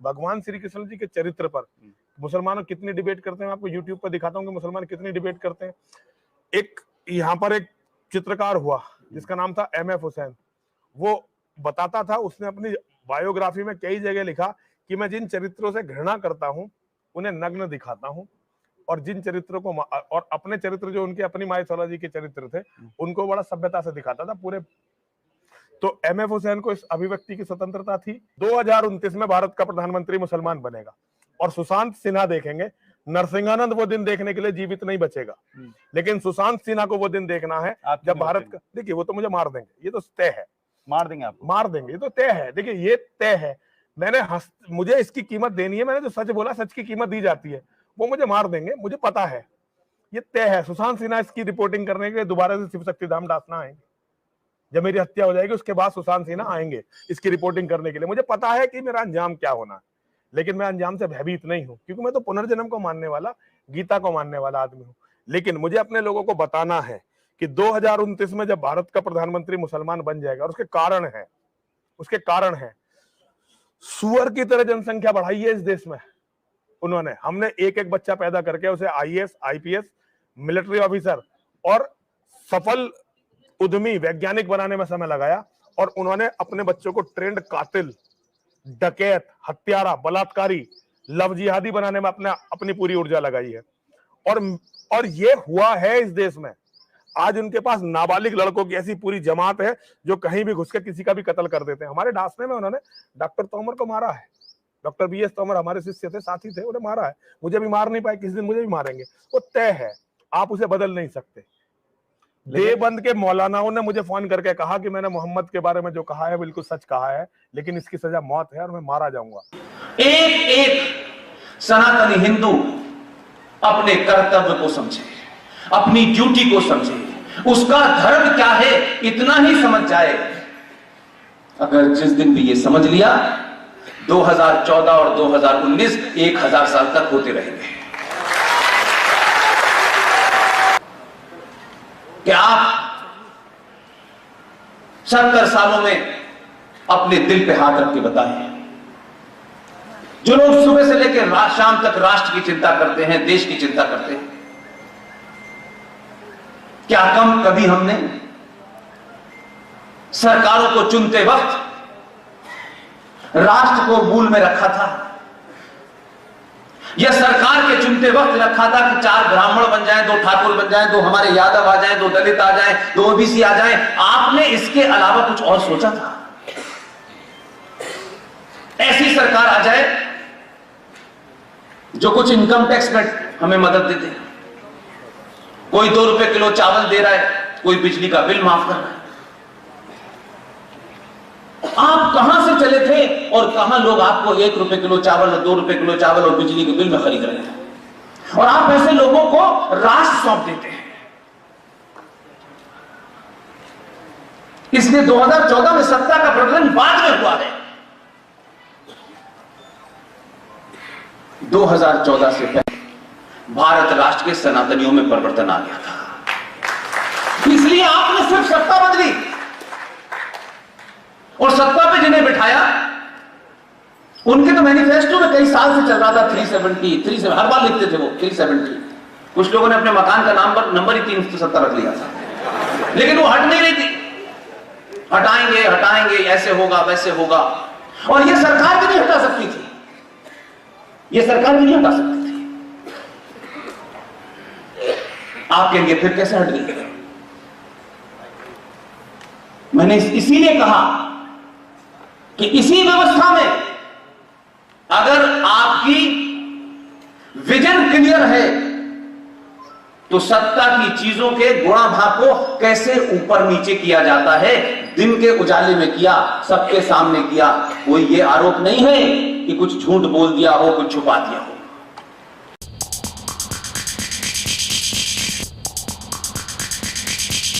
भगवान श्री कृष्ण जी के चरित्र पर मुसलमानों कितनी डिबेट करते हैं। मैं आपको यूट्यूब पर दिखाता हूँ कि मुसलमान कितनी डिबेट करते हैं। एक यहाँ पर एक चित्रकार हुआ जिसका नाम था M.F. हुसैन। वो बताता था, उसने अपनी बायोग्राफी में कई जगह लिखा कि मैं जिन चरित्रों से घृणा करता हूं उन्हें नग्न दिखाता हूं, और जिन चरित्रों को और अपने चरित्र जो उनके अपनी माइथोलॉजी के चरित्र थे उनको बड़ा सभ्यता से दिखाता था पूरे। तो M.F. हुसैन को इस अभिव्यक्ति की स्वतंत्रता थी। 2029 में भारत का प्रधानमंत्री मुसलमान बनेगा और सुशांत सिन्हा देखेंगे। नरसिंहानंद वो दिन देखने के लिए जीवित नहीं बचेगा, लेकिन सुशांत सिन्हा को वो दिन देखना है जब भारत का, देखिए वो तो मुझे मार देंगे, ये तो तय है। मार देंगे आपको? मार देंगे, ये तो तय है। देखिए ये तय है। मुझे इसकी कीमत देनी है। मैंने जो सच बोला, सच की कीमत दी जाती है। वो मुझे मार देंगे, मुझे पता है, ये तय है। सुशांत सिन्हा इसकी रिपोर्टिंग करने के लिए दोबारा से शिव शक्ति धाम डासना आएंगे। जब मेरी हत्या हो जाएगी उसके बाद सुशांत सिन्हा आएंगे इसकी रिपोर्टिंग करने के लिए। मुझे पता है कि मेरा अंजाम क्या होना है, लेकिन मैं अंजाम से भयभीत नहीं हूं, क्योंकि मैं तो पुनर्जन्म को मानने वाला, गीता को मानने वाला आदमी हूं। लेकिन मुझे अपने लोगों को बताना है कि 2029 में जब भारत का प्रधानमंत्री मुसलमान बन जाएगा, और उसके कारण है सुअर की तरह जनसंख्या बढ़ाई है इस देश में उन्होंने। हमने एक एक बच्चा पैदा करके उसे IAS, IPS, मिलिट्री ऑफिसर और सफल उद्यमी वैज्ञानिक बनाने में समय लगाया, और उन्होंने अपने बच्चों को ट्रेंड कातिल, डकैत, हत्यारा, बलात्कारी, लव जिहादी बनाने में अपनी पूरी ऊर्जा लगाई है। और ये हुआ है इस देश में। आज उनके पास नाबालिग लड़कों की ऐसी पूरी जमात है जो कहीं भी घुस के किसी का भी कत्ल कर देते हैं। हमारे डासने में उन्होंने डॉक्टर तोमर को मारा है। डॉक्टर BS तोमर हमारे शिष्य थे, साथी थे, उन्हें मारा है। मुझे भी मार नहीं पाए, किसी दिन मुझे भी मारेंगे। वो तय है, आप उसे बदल नहीं सकते। देवबंद के मौलानाओं ने मुझे फोन करके कहा कि मैंने मोहम्मद के बारे में जो कहा है बिल्कुल सच कहा है, लेकिन इसकी सजा मौत है और मैं मारा जाऊंगा। एक एक सनातनी हिंदू अपने कर्तव्य को समझे, अपनी ड्यूटी को समझे, उसका धर्म क्या है इतना ही समझ जाए। अगर जिस दिन भी ये समझ लिया, 2014 और 2019 1000 साल तक होते रहेंगे। क्या आप 70 सालों में अपने दिल पे हाथ रख के बताएं, जो लोग सुबह से लेकर शाम तक राष्ट्र की चिंता करते हैं, देश की चिंता करते हैं, क्या कम कभी हमने सरकारों को चुनते वक्त राष्ट्र को मूल में रखा था, या सरकार के चुनते वक्त रखा था कि 4 ब्राह्मण बन जाएं, 2 ठाकुर बन जाएं, 2 हमारे यादव आ जाएं, 2 दलित आ जाएं, 2 OBC आ जाएं? आपने इसके अलावा कुछ और सोचा था? ऐसी सरकार आ जाए जो कुछ इनकम टैक्स में हमें मदद देते, कोई 2 रुपए किलो चावल दे रहा है, कोई बिजली का बिल माफ कर रहा है। आप कहां से चले थे और कहां लोग आपको 1 रुपए किलो चावल, 2 रुपए किलो चावल और बिजली के बिल में खरीद रहे थे, और आप ऐसे लोगों को राष्ट्र सौंप देते हैं। इसलिए 2014 में सत्ता का प्रकरण बाद में हुआ है। 2014 से पहले भारत राष्ट्र के सनातनियों में परिवर्तन आ गया था। इसलिए आपने सिर्फ सत्ता बदली, और सत्ता पे जिन्हें बिठाया उनके तो मैनिफेस्टो में कई साल से चल रहा था 370, हर बार लिखते थे वो 370। कुछ लोगों ने अपने मकान का नंबर ही 370 रख लिया था, लेकिन वो हट नहीं रही थी। हटाएंगे, ऐसे होगा वैसे होगा, और ये सरकार भी नहीं हटा सकती थी, ये सरकार भी नहीं हटा सकती थी। आप कहेंगे फिर कैसे हट गई? मैंने इसीलिए कहा कि इसी व्यवस्था में अगर आपकी विजन क्लियर है तो सत्ता की चीजों के गुणा भाग को कैसे ऊपर नीचे किया जाता है, दिन के उजाले में किया, सबके सामने किया। कोई ये आरोप नहीं है कि कुछ झूठ बोल दिया हो, कुछ छुपा दिया हो।